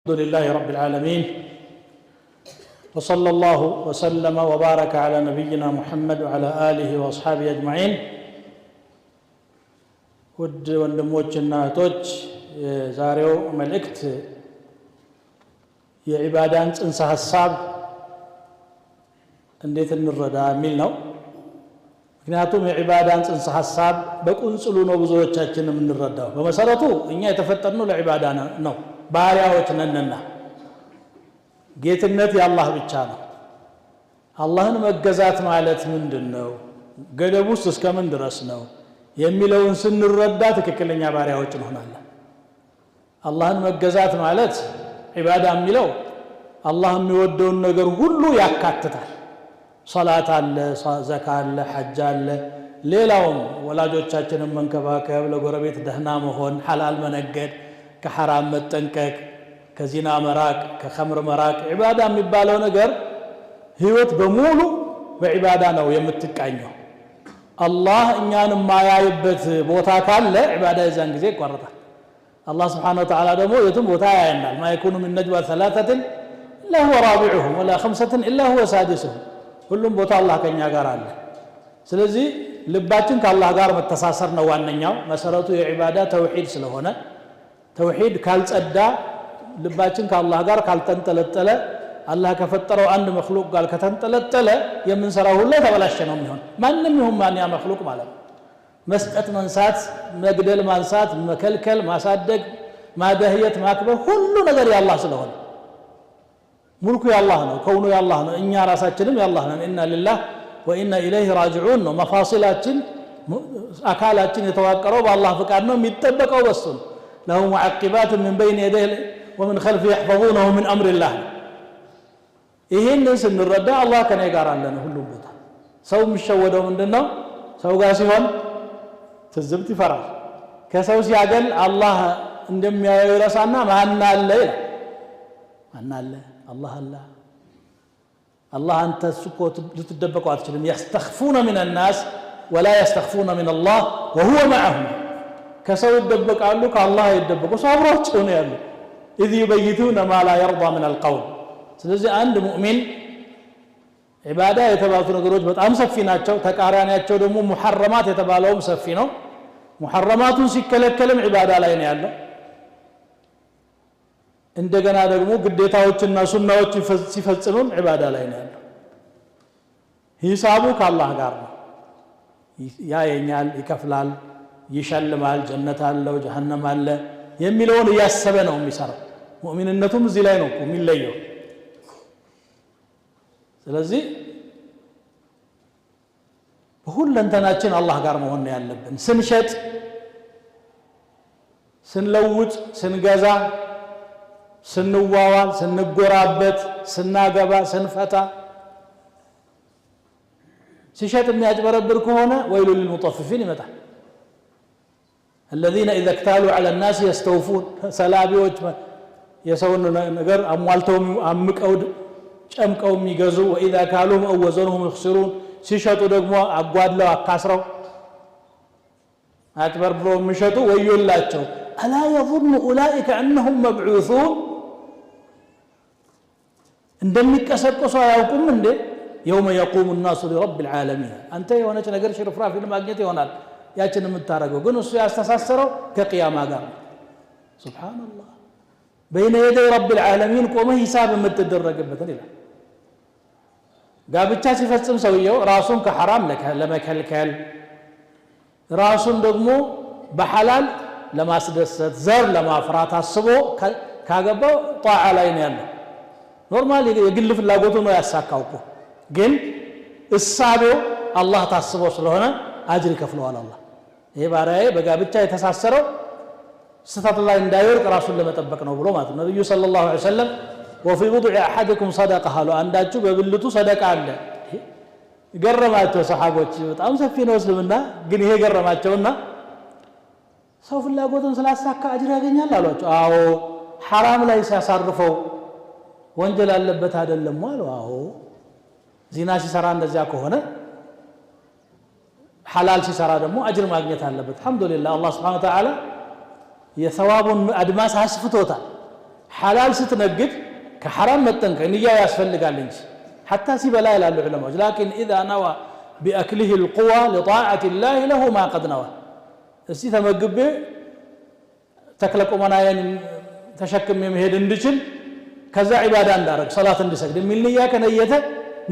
الحمد لله رب العالمين وصلى الله وسلم وبارك على نبينا محمد وعلى آله وأصحابه أجمعين ود ወንድሞችና እህቶች የዛሬው መልእክት የዒባዳን ጽንሰ ሐሳብ እንዴት እንረዳ የሚል ነው። ምክንያቱም የዒባዳን ጽንሰ ሐሳብ በቁንጽሉ ነው ብዙዎቻችን የምንረዳው። በመሰረቱ እኛ የተፈጠርነው ለዒባዳ ነው። ባሪያዎች ነንና ጌትነት የአላህ ብቻ ነው። አላህን መገዛት ማለት ምንድነው? ገደቡስ እስከምን ድረስ ነው የሚለውን ስንረዳ ትክክለኛ ባሪያዎች እንሆናለን። አላህን መገዛት ማለት ዒባዳ የሚለው አላህ የሚወደውን ነገር ሁሉ ያካትታል። ሶላት አለ፣ ዘካ አለ፣ ሐጅ አለ፣ ሌላውም ወላጆቻችንን መንከባከብ፣ ለጎረቤት ደህና መሆን፣ ሐላል መነገድ፣ ከሐራም መጠንቀቅ፣ ከዚና መራቅ፣ ከኸምር መራቅ። ዒባዳ የሚባለው ነገር ህይወት በሙሉ በዒባዳ ነው የምትቃኘው። አላህ እኛን የማያይበት ቦታ ካለ ዒባዳ የዛን ጊዜ ይቋረጣል። አላህ ስብሓነሁ ወተዓላ ደግሞ የትም ቦታ ያየናል። ማ የኩኑ ሚን ነጅዋ ሰላሰትን ኢላ ሁወ ራቢዑሁም ወላ ኸምሰትን ኢላ ሁወ ሳዲሱሁም። ሁሉም ቦታ አላህ ከኛ ጋር አለ። ስለዚህ ልባችን ከአላህ ጋር መተሳሰር ነው ዋነኛው መሰረቱ የዒባዳ ተውሂድ ስለሆነ ተውሂድ ካልጸዳ ልባችን ከአላህ ጋር ካልተንጠለጠለ አላህ ከፈጠረው አንድ መክሉቅ ጋር ከተንጠለጠለ የምንሰራው ሁሉ ተበላሸ ነው የሚሆን። ማንም ይሁን ማን ያ መክሉቅ ማለት ነው። መስጠት፣ መንሳት፣ መግደል፣ ማንሳት፣ መከልከል፣ ማሳደግ፣ ማደህየት፣ ማክበር ሁሉ ነገር የአላህ ስለሆነ ሙልኩ የአላህ ነው፣ ከውኑ የአላህ ነው፣ እኛ ራሳችንም የአላህ ነን። ኢና ሊላህ ወኢና ኢለይሂ ራጂዑን ነው። መፋሲላችን አካላችን የተዋቀረው በአላህ ፍቃድ ነው፣ የሚጠበቀው በሱ ነው። له معقبات من بين يديه ومن خلفه يحفظونه من أمر الله ይሄንን ስንረዳ አላህ ከኔ ጋር አለ ነው ሁሉም ቦታ። ሰው የሚሸወደው ምንድነው? ሰው ጋር ሲሆን ትዝብት ይፈራል። ከሰው ሲያገል አላህ እንደሚያየው ይረሳና ማን አለ ይላል። ማን አለ? አላህ አለ። አላህ አንተ እኮ ልትደበቀው አትችልም። يستخفون من الناس ولا يستخفون من الله وهو معهم። ከሰው ይደበቃሉ፣ ከአላህ ይደበቁ። ሰው አብሯቸው ነው ያለው። إذ يبيتون ما لا يرضى من القول። ስለዚህ አንድ ሙእሚን ዒባዳ የተባሉት ነገሮች በጣም ሰፊ ናቸው። ተቃራኒያቸው ደግሞ ሙሐረማት የተባለውም ሰፊ ነው። ሙሐረማቱን ሲከለከልም ዒባዳ ላይ ነው ያለው። እንደገና ደግሞ ግዴታዎችና ሱናዎች ሲፈጽምም ዒባዳ ላይ ነው ያለው። ሂሳቡ ከአላህ ጋር ነው። ያየኛል፣ ይከፍላል፣ ይሸልማል፣ ጀነት አለው፣ ጀሃነም አለ የሚለውን እያሰበ ነው የሚሰራው። ሙእሚንነቱም እዚህ ላይ ነው የሚለየው። ስለዚህ በሁለንተናችን አላህ ጋር መሆን ነው ያለብን። ስንሸጥ፣ ስንለውጥ፣ ስንገዛ፣ ስንዋዋል፣ ስንጎራበት፣ ስናገባ፣ ስንፈታ። ሲሸጥ የሚያጭበረብር ከሆነ ወይሉ ሊልሙጠፊፊን ይመጣል። الذين إذا اكتالوا على الناس يستوفون ሰላቢዎች የሰውን ነገር አሟልተው አምቀው ጨምቀው የሚገዙ وإذا كالوهم أو وزنهم يخسرون ሲሸጡ ደግሞ አጓድለው አካስረው አጭበርብረው የሚሸጡ ወዮላቸው። ألا يظن أولئك أنهم مبعوثون እንደሚቀሰቀሱ አያውቁም እንዴ? يوم يقوم الناس لرب العالمين። አንተ የሆነች ነገር ሽርፍራፊ ለማግኘት ይሆናል ያችን የምታረገው፣ ግን እሱ ያስተሳሰረው ከቂያማ ጋር ነው። ሱብሃንአላህ በይነ የደይ ረብ العالمين ቆመ ሂሳብ የምትደረግበትን ይላል። ጋብቻ ሲፈጽም ሰውየው ራሱን ከሐራም ለመከልከል ራሱን ደግሞ በሐላል ለማስደሰት ዘር ለማፍራት አስቦ ካገባው ጣዓ ላይ ነው ያለው። ኖርማሊ የግል ፍላጎቱ ነው ያሳካው እኮ፣ ግን እሳቤው አላህ ታስቦ ስለሆነ አጅር ይከፍለዋል አላህ። ይሄ ባሪያዬ በጋብቻ የተሳሰረው ስህተት ላይ እንዳይወድቅ ራሱን ለመጠበቅ ነው ብሎ ማለት ነው። ነብዩ ሰለላሁ ዐለይሂ ወሰለም وفي بضع احدكم صدقه አሉ። አንዳችሁ በብልቱ ሰደቃ አለ። ገረማቸው ሰሃቦች። በጣም ሰፊ ነው እስልምና፣ ግን ይሄ ገረማቸውና ሰው ፍላጎቱን ስላሳካ አጅር ያገኛል አሏቸው። አዎ ሐራም ላይ ሲያሳርፈው ወንጀል አለበት አይደለም አሉ። አዎ ዚና ሲሰራ እንደዚያ ከሆነ ሐላል ሲሰራ ደግሞ አጅር ማግኘት አለበት። አልহামዱሊላህ አላህ Subhanahu Wa Ta'ala የሰዋቡን አድማስ አስፍቶታል። حلال ستنقد كحرام متنك نية يسفلقال انج حتى سيبلا إلى العلماء لكن إذا نوى بأكله القوى لطاعة الله له ما قد نوى السيثة مقبه تكلك أمنايا تشكم يمهد اندجل كذا عبادة اندارك صلاة اندسك من نية كنيته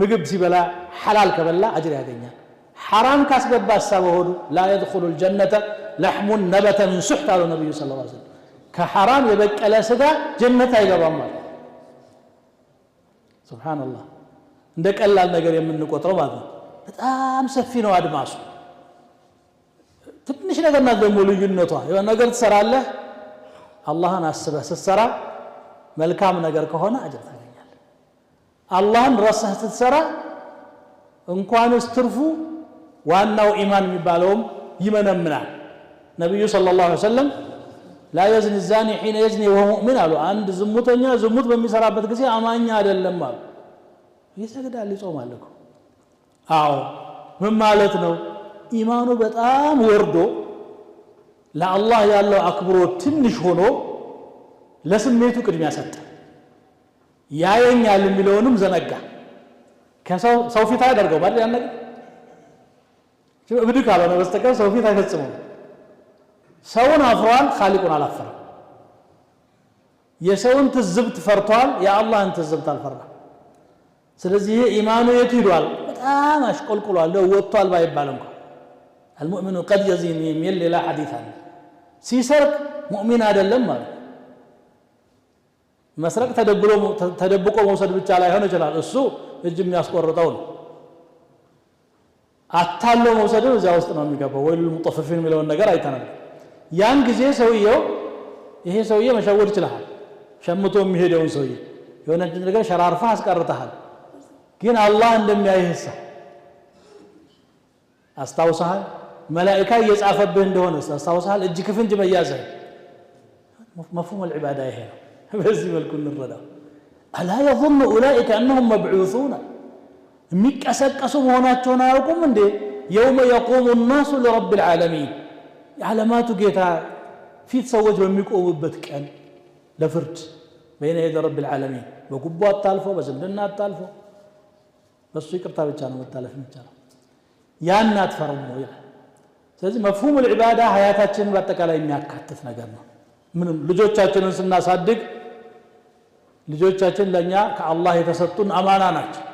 مقب سيبلا حلال كبلا أجر هذين حرام كاسب السابه لا يدخل الجنة لحم نبت من سحت على النبي صلى الله عليه وسلم كحرام يبقى على سدا جنة يقبل سبحان الله عندك الله النجار يمن قطره بعض በጣም ሰፊ ነው አድማሱ ትንሽ ነገር ነው ደግሞ ልዩነቷ የሆነ ነገር ትሰራለህ አላህን አስበህ ስትሰራ መልካም ነገር ከሆነ አጅር ታገኛለህ አላህን ረሳህ ስትሰራ እንኳንስ ትርፉ ዋናው ኢማን የሚባለውም ይመነምናል ነብዩ ሰለላሁ ዐለይሂ ወሰለም لا يزني الزاني حين يزني وهو مؤمن قالوا عند ዝሙተኛ ዝሙት በሚሰራበት ጊዜ አማኝ አይደለም አሉ ይሰግዳል ይጾማል እኮ አዎ ምን ማለት ነው ኢማኑ በጣም ወርዶ ለአላህ ያለው አክብሮት ትንሽ ሆኖ ለስሜቱ ቅድሚያ ሰጠ ያየኛል የሚለውንም ዘነጋ ከሰው ፊት አያደርገው ማለት ያን ነገር እብድ ካልሆነ በስተቀር ሰው ፊት አይፈጽመው ሰውን አፍሯል ኻሊቁን አላፈረም የሰውን ትዝብት ፈርቷል የአላህን ትዝብት አልፈራም ስለዚህ ኢማኑ የት ሄዷል በጣም አሽቆልቁሏል ወጥቷል ባይባል እንኳን المؤمن قد يزين يميل الى حديث عنه ሲሰርቅ ሙእሚን አይደለም ማለት መስረቅ ተደብቆ መውሰድ ብቻ ላይ ሆነ ይችላል እሱ እጅ የሚያስቆርጠው ነው አታሎ መውሰዱ እዛ ውስጥ ነው የሚገባው ወይ المطففين የሚለውን ነገር አይተናል ያን ጊዜ ሰውየው ይሄ ሰውዬ መሸወድ ይችላል ሸምቶ የሚሄደውን ሰውዬ የሆነ ነገር ሸራርፋ አስቀርተሃል ግን አላህ እንደሚያይህሳ አስታውሰሃል መላእክት እየጻፈብህ እንደሆነ አስታውሰሃል እጅ ክፍንጅ መያዘህ مفهوم العباده ይሄ ነው በዚህ መልኩ እንረዳው አላ يظن اولئك انهم مبعوثون የሚቀሰቀሱ መሆናቸውን አያውቁም እንዴ يوم يقوم الناس لرب العالمين የዓለማቱ ጌታ ፊት ሰዎች በሚቆሙበት ቀን ለፍርድ بين يدي رب العالمين በጉቦ አጣልፎ በዝምድና አጣልፎ በሱ ይቅርታ ብቻ ነው መታለፍ የሚቻለው ያን አትፈርሙ ይላል ስለዚህ مفهوم العباده ሀያታችንን በአጠቃላይ የሚያካትት ነገር ነው ምንም ልጆቻችንን ስናሳድግ ልጆቻችን ለኛ ከአላህ የተሰጡን አማና ናቸው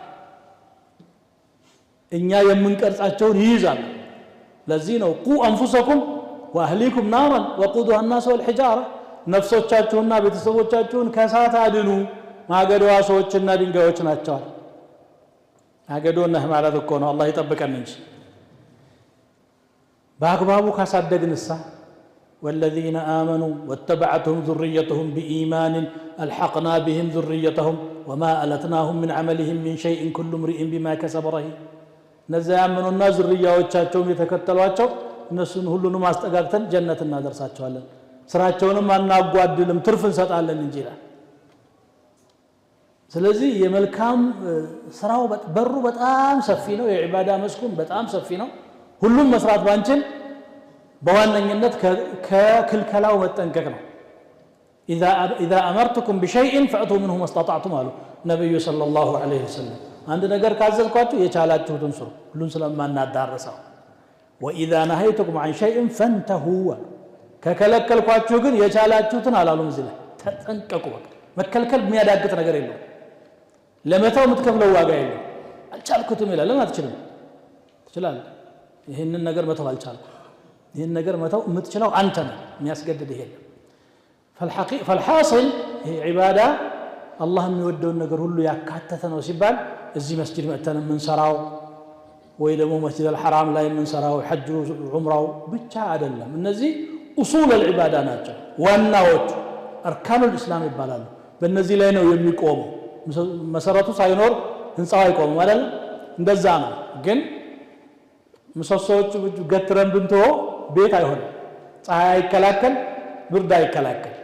እኛ የምንቀርጻቸውን ይይዛሉ ለዚህ ነው ቁ አንፉሰኩም واهليكم نارا وقودها الناس والحجاره ነፍሶቻችሁና ቤተሰቦቻችሁን ከእሳት አድኑ ማገዶዋ ሰዎችና ድንጋዮች ናቸው አገዶና ማለት እኮ ነው አላህ ይጠብቀን እንጂ በአግባቡ ካሳደግንሳ والذين آمنوا واتبعتهم ذريتهم بإيمان ألحقنا بهم ذريتهم وما ألتناهم من عملهم من شيء كل امرئ بما كسب رهين نزا يامنونا ذرياዎቻቸውም የተከተሏቸው እነሱን ሁሉንም ማስጠጋግተን ጀነት እናደርሳቸዋለን ስራቸውንም አናጓድልም ትርፍ እንሰጣለን እንጂ ይላል ስለዚህ የመልካም ስራው በሩ በጣም ሰፊ ነው የዒባዳ መስኩን በጣም ሰፊ ነው ሁሉም መስራት ባንችል በዋነኝነት ከክልከላው መጠንቀቅ ነው اذا امرتكم بشيء فاتوا منه ما استطعتم አሉ ነብዩ ሰለላሁ ዐለይሂ ወሰለም አንድ ነገር ካዘዝኳችሁ የቻላችሁትን ስሩ ሁሉን ስለማናዳረሰው واذا نهيتكم عن شيء فانتهوا ከከለከልኳችሁ ግን የቻላችሁትን አላሉም እዚህ ላይ ተጠንቀቁ በቃ መከልከል የሚያዳግጥ ነገር የለም ለመተው የምትከፍለው ዋጋ የለም አልቻልኩትም ይላል ለምን አትችልም ትችላለህ ይሄንን ነገር መተው አልቻልኩም ይሄን ነገር መተው የምትችለው አንተ ነህ የሚያስገድድ ይሄ فالحاصل هي عباده الله የሚወደውን ነገር ሁሉ ያካተተ ነው ሲባል እዚህ መስጂድ መተን የምንሰራው ወይ ደግሞ መስጂድ الحرام ላይ የምንሰራው ሐጅ ዑምራው ብቻ አይደለም እነዚህ اصول العباده ናቸው ዋናዎቹ አርካኑ الاسلام ይባላሉ በእነዚህ ላይ ነው የሚቆመው መሰረቱ ሳይኖር ህንጻው አይቆምም አይደል እንደዛ ነው ግን ምሰሶቹ ገትረን ብንተው ቤት አይሆንም ፀሐይ አይከላከል ብርድ አይከላከል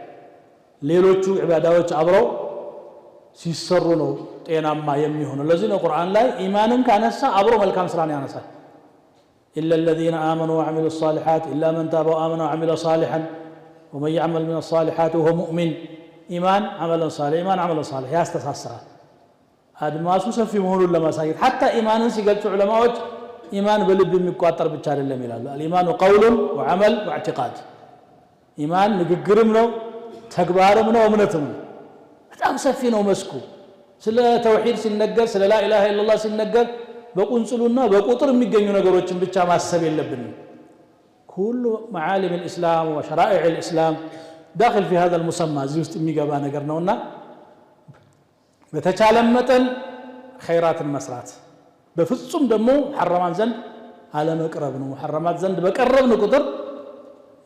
ሌሎቹ ዒባዳዎች አብረው ሲሰሩ ነው ጤናማ የሚሆነው ለዚህ ነው ቁርአን ላይ ኢማንን ካነሳ አብሮ መልካም ስራን ያነሳል إلا الذين آمنوا وعملوا الصالحات إلا من تاب وآمن وعمل صالحا ومن يعمل من الصالحات وهو مؤمن إيمان عمل صالح إيمان عمل صالح يا استساسرا أدماسو سفي مهول لما سايد حتى إيمان سيقلت علماء إيمان بلب ميقاتر بتشار الله ميلال الإيمان قول وعمل واعتقاد إيمان نقرم له تكبارم له ومنتم بتام سفي نو مسكو سلا توحيد سننقر سلا لا إله إلا الله سننقر بقنصلنا بقطر ميقنيو نقروችን ብቻ ማሰብ የለብንም كل معالم الإسلام وشرائع الإسلام داخل في هذا المسمى زي ميغبا ነገር ነውና በተቻለ መጠን ኸይራትን መስራት በፍጹም ደግሞ ሐራማን ዘንድ አለመቅረብ ነው ሐራማት ዘንድ በቀረብን ቁጥር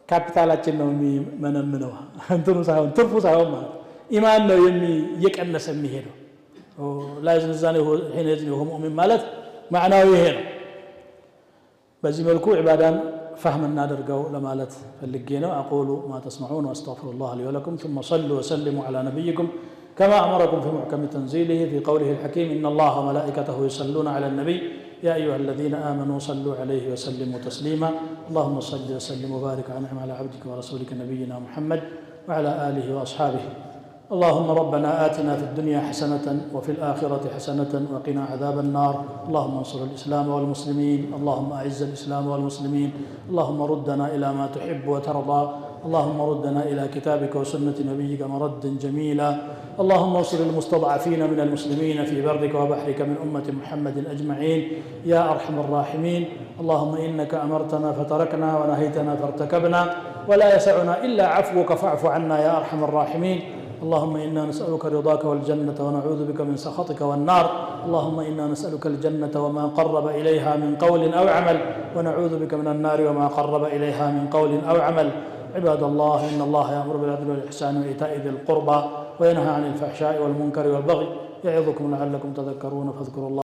ካፒታላችን ነው የሚመነምነው እንትኑ ሳይሆን ትርፉ ሳይሆን ማለት ኢማን ነው እየቀነሰ የሚሄደው ላይዝ ንዛኔ ሄነ ይሁን ሙእሚን ማለት معناه ይሄ ነው በዚህ መልኩ ዒባዳን فهم النادرقو لمالت فاللقينا أقول ما تسمعون وأستغفر الله لي ولكم ثم صلوا وسلموا على نبيكم كما أمركم في محكم تنزيله في قوله الحكيم إن الله وملائكته يصلون على النبي يا أيها الذين آمنوا صلوا عليه وسلموا تسليما اللهم صل وسلم وبارك ونعم على عبدك ورسولك نبينا محمد وعلى آله وأصحابه اللهم ربنا آتنا في الدنيا حسنة وفي الآخرة حسنة وقنا عذاب النار اللهم انصر الإسلام والمسلمين اللهم أعز الإسلام والمسلمين اللهم ردنا إلى ما تحب وترضى اللهم ردنا إلى كتابك وسنة نبيك مردا جميلا اللهم انصر المستضعفين من المسلمين في برك وبحرك من أمة محمد أجمعين يا أرحم الراحمين اللهم إنك أمرتنا فتركنا ونهيتنا فارتكبنا ولا يسعنا إلا عفوك فاعف عنا يا أرحم الراحمين اللهم إنا نسألك رضاك والجنة ونعوذ بك من سخطك والنار اللهم إنا نسألك الجنة وما قرب إليها من قول أو عمل ونعوذ بك من النار وما قرب إليها من قول أو عمل عباد الله إن الله يأمر بالعدل والإحسان وإيتاء ذي القربى وينهى عن الفحشاء والمنكر والبغي يعظكم لعلكم تذكرون فاذكروا الله